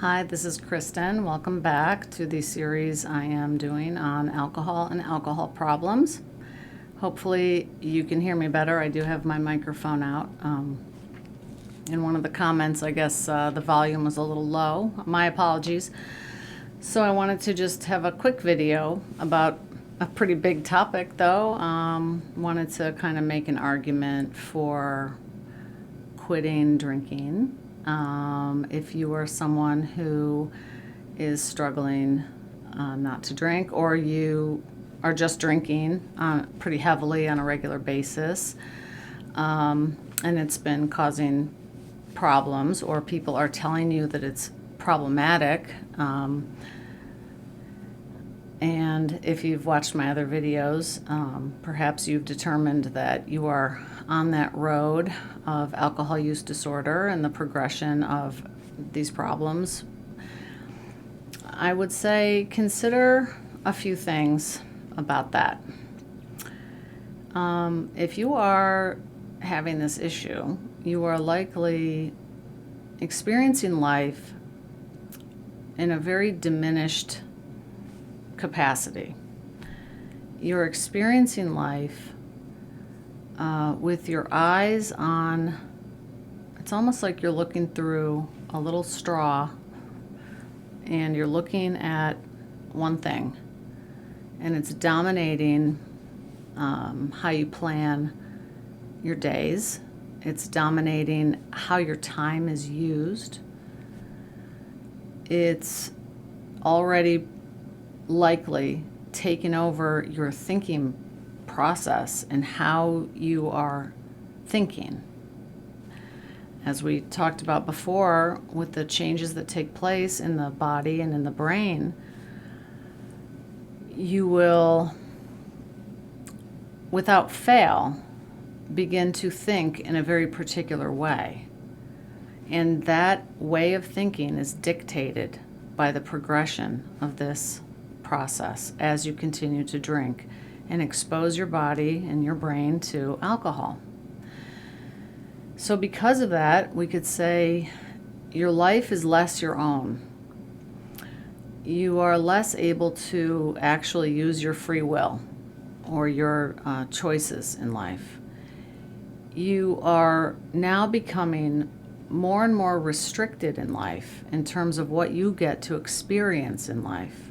Hi, this is Kristen. Welcome back to the series I am doing on alcohol and alcohol problems. Hopefully you can hear me better. I do have my microphone out. In one of the comments, I guess the volume was a little low. My apologies. So I wanted to just have a quick video about a pretty big topic though. Wanted to kind of make an argument for quitting drinking. If you are someone who is struggling not to drink, or you are just drinking pretty heavily on a regular basis, and it's been causing problems, or people are telling you that it's problematic, and if you've watched my other videos, perhaps you've determined that you are on that road of alcohol use disorder and the progression of these problems. I would say consider a few things about that. If you are having this issue, you are likely experiencing life in a very diminished capacity. You're experiencing life with your eyes on, it's almost like you're looking through a little straw and you're looking at one thing, and it's dominating how you plan your days. It's dominating how your time is used. It's already likely taken over your thinking process and how you are thinking. As we talked about before, with the changes that take place in the body and in the brain, you will, without fail, begin to think in a very particular way. And that way of thinking is dictated by the progression of this process as you continue to drink and expose your body and your brain to alcohol. So because of that, we could say your life is less your own. You are less able to actually use your free will or your choices in life. You are now becoming more and more restricted in life in terms of what you get to experience in life.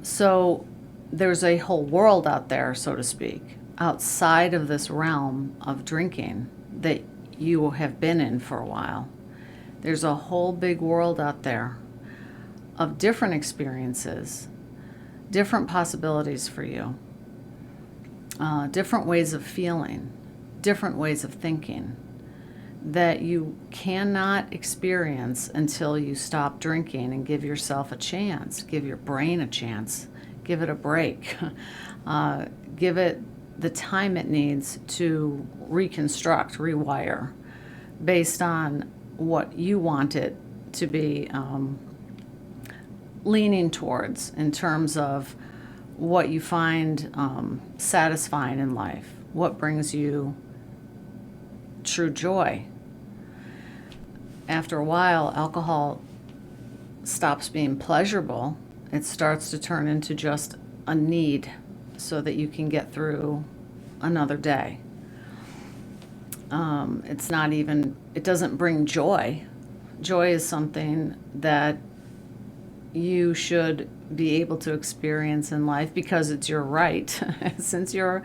So there's a whole world out there, so to speak, outside of this realm of drinking that you have been in for a while. There's a whole big world out there of different experiences, different possibilities for you, different ways of feeling, different ways of thinking that you cannot experience until you stop drinking and give yourself a chance, give your brain a chance, give it a break, give it the time it needs to reconstruct, rewire, based on what you want it to be leaning towards in terms of what you find satisfying in life, what brings you true joy. After a while, alcohol stops being pleasurable. It starts to turn into just a need so that you can get through another day. It doesn't bring joy. Joy is something that you should be able to experience in life because it's your right. Since you're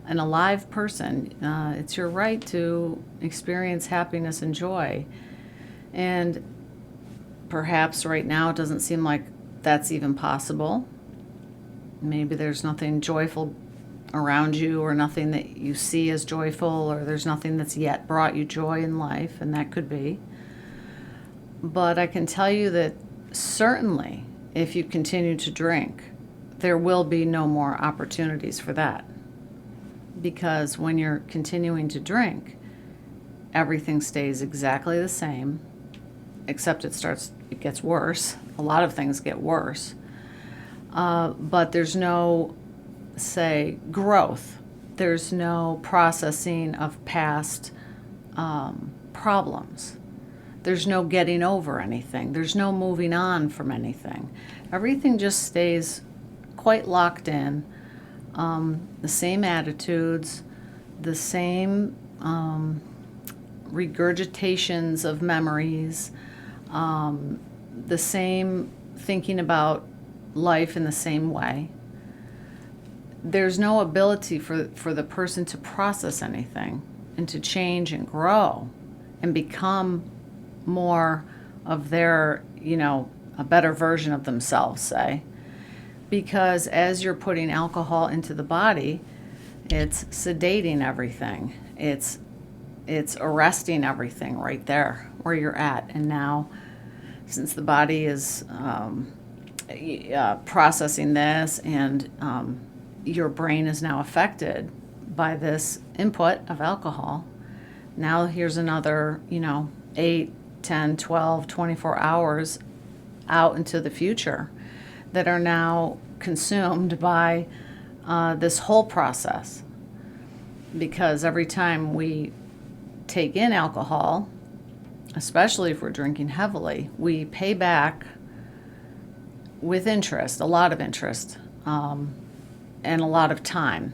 an alive person, it's your right to experience happiness and joy. And perhaps right now it doesn't seem like that's even possible. Maybe there's nothing joyful around you, or nothing that you see as joyful, or there's nothing that's yet brought you joy in life, and that could be. But I can tell you that certainly if you continue to drink, there will be no more opportunities for that. Because when you're continuing to drink, everything stays exactly the same, except it gets worse. A lot of things get worse. But there's no, say, growth. There's no processing of past problems. There's no getting over anything. There's no moving on from anything. Everything just stays quite locked in. The same attitudes, the same regurgitations of memories, the same thinking about life in the same way. There's no ability for the person to process anything and to change and grow and become more of their, a better version of themselves, say. Because as you're putting alcohol into the body, it's sedating everything. It's arresting everything right there where you're at. And now, since the body is processing this, and your brain is now affected by this input of alcohol, now here's another, 8, 10, 12, 24 hours out into the future that are now consumed by this whole process. Because every time we take in alcohol, especially if we're drinking heavily, we pay back with interest, a lot of interest, and a lot of time.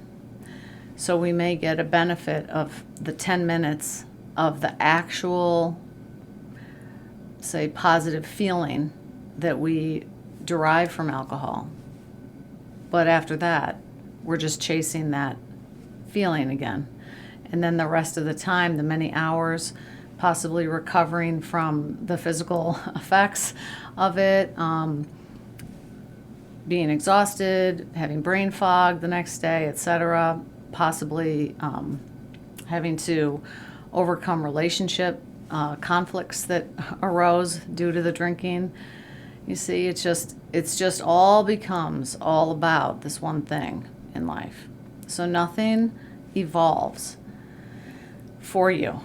So we may get a benefit of the 10 minutes of the actual, say, positive feeling that we derive from alcohol. But after that, we're just chasing that feeling again. And then the rest of the time, the many hours, possibly recovering from the physical effects of it, being exhausted, having brain fog the next day, etc., possibly having to overcome relationship conflicts that arose due to the drinking. You see, it's just all becomes all about this one thing in life. So nothing evolves for you.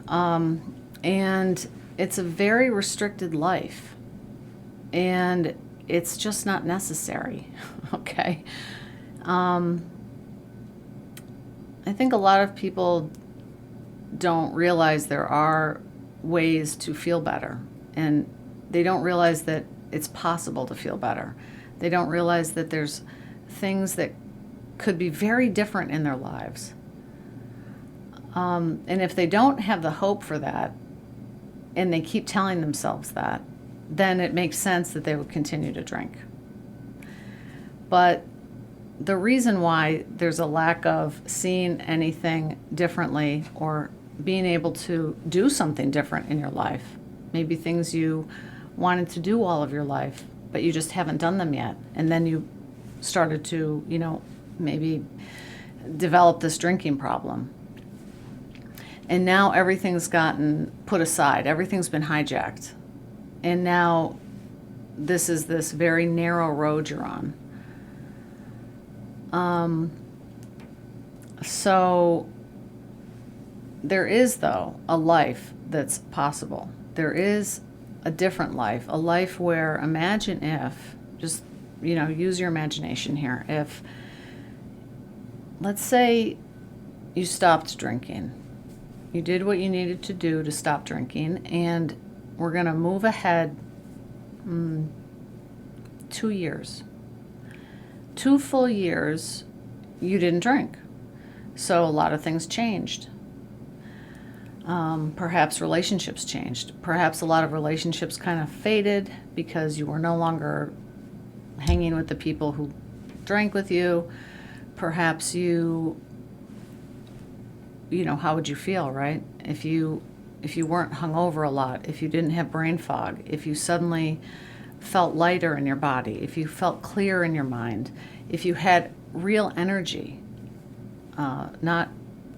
And it's a very restricted life. And it's just not necessary, okay? I think a lot of people don't realize there are ways to feel better. And they don't realize that it's possible to feel better. They don't realize that there's things that could be very different in their lives. And if they don't have the hope for that, and they keep telling themselves that, then it makes sense that they would continue to drink. But the reason why there's a lack of seeing anything differently or being able to do something different in your life, maybe things you wanted to do all of your life, but you just haven't done them yet, and then you started to, maybe develop this drinking problem. And now everything's gotten put aside. Everything's been hijacked. And now this is this very narrow road you're on. So there is, though, a life that's possible. There is a different life, a life where, imagine if, just, use your imagination here. If, let's say you stopped drinking. You did what you needed to do to stop drinking, and we're going to move ahead 2 years. 2 full years you didn't drink. So a lot of things changed. Perhaps relationships changed. Perhaps a lot of relationships kind of faded because you were no longer hanging with the people who drank with you. Perhaps how would you feel, right? If you weren't hungover a lot, if you didn't have brain fog, if you suddenly felt lighter in your body, if you felt clear in your mind, if you had real energy, not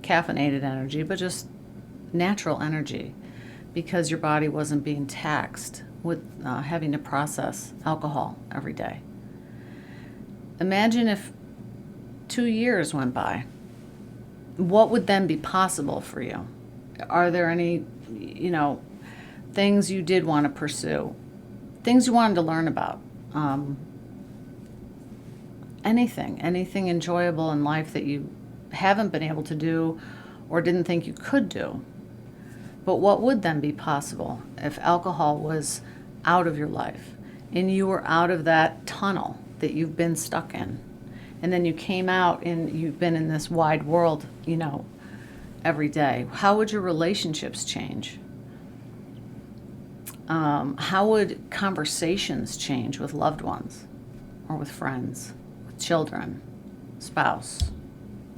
caffeinated energy, but just natural energy, because your body wasn't being taxed with having to process alcohol every day. Imagine if 2 years went by. What would then be possible for you? Are there any, things you did want to pursue? Things you wanted to learn about? Anything enjoyable in life that you haven't been able to do or didn't think you could do. But what would then be possible if alcohol was out of your life and you were out of that tunnel that you've been stuck in? And then you came out and you've been in this wide world, every day. How would your relationships change? How would conversations change with loved ones or with friends, with children, spouse,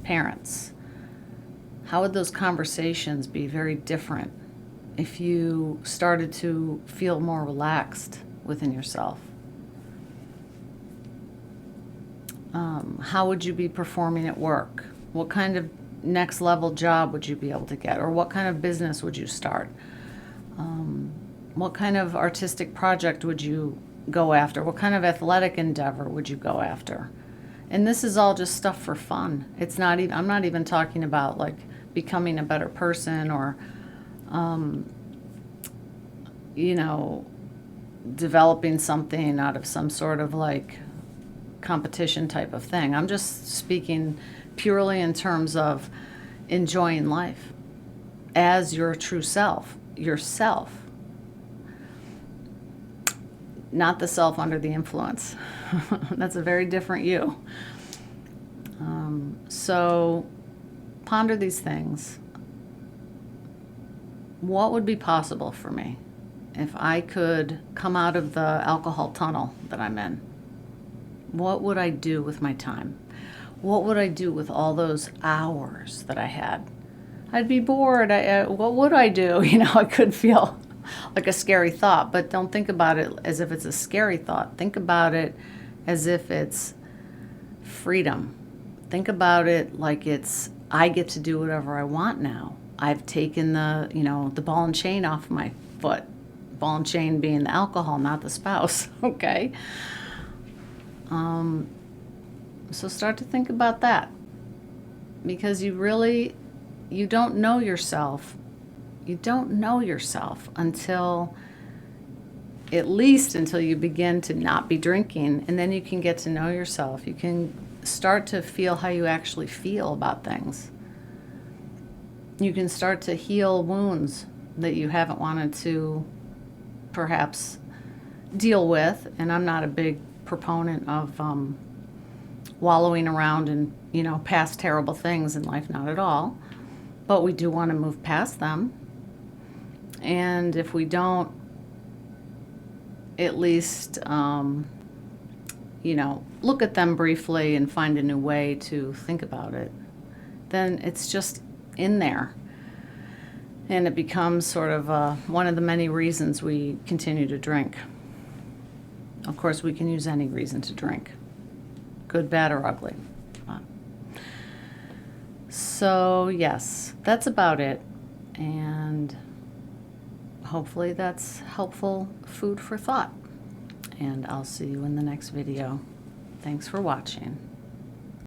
parents? How would those conversations be very different if you started to feel more relaxed within yourself? How would you be performing at work? What kind of next level job would you be able to get? Or what kind of business would you start? What kind of artistic project would you go after? What kind of athletic endeavor would you go after? And this is all just stuff for fun. It's not even, I'm not even talking about like becoming a better person or, developing something out of some sort of like competition type of thing. I'm just speaking purely in terms of enjoying life as your true self, yourself. Not the self under the influence. That's a very different you. So ponder these things. What would be possible for me if I could come out of the alcohol tunnel that I'm in? What would I do with my time? What would I do with all those hours that I had? I'd be bored. What would I do? It could feel like a scary thought, but don't think about it as if it's a scary thought. Think about it as if it's freedom. Think about it like I get to do whatever I want now. I've taken the ball and chain off my foot. Ball and chain being the alcohol, not the spouse. Okay. So start to think about that, because you don't know yourself. You don't know yourself until you begin to not be drinking, and then you can get to know yourself. You can start to feel how you actually feel about things. You can start to heal wounds that you haven't wanted to perhaps deal with. And I'm not a big proponent of wallowing around in past terrible things in life, not at all, but we do want to move past them. And if we don't at least look at them briefly and find a new way to think about it, then it's just in there, and it becomes sort of one of the many reasons we continue to drink. Of course, we can use any reason to drink, good, bad, or ugly. So yes, that's about it, and hopefully that's helpful food for thought, and I'll see you in the next video. Thanks for watching.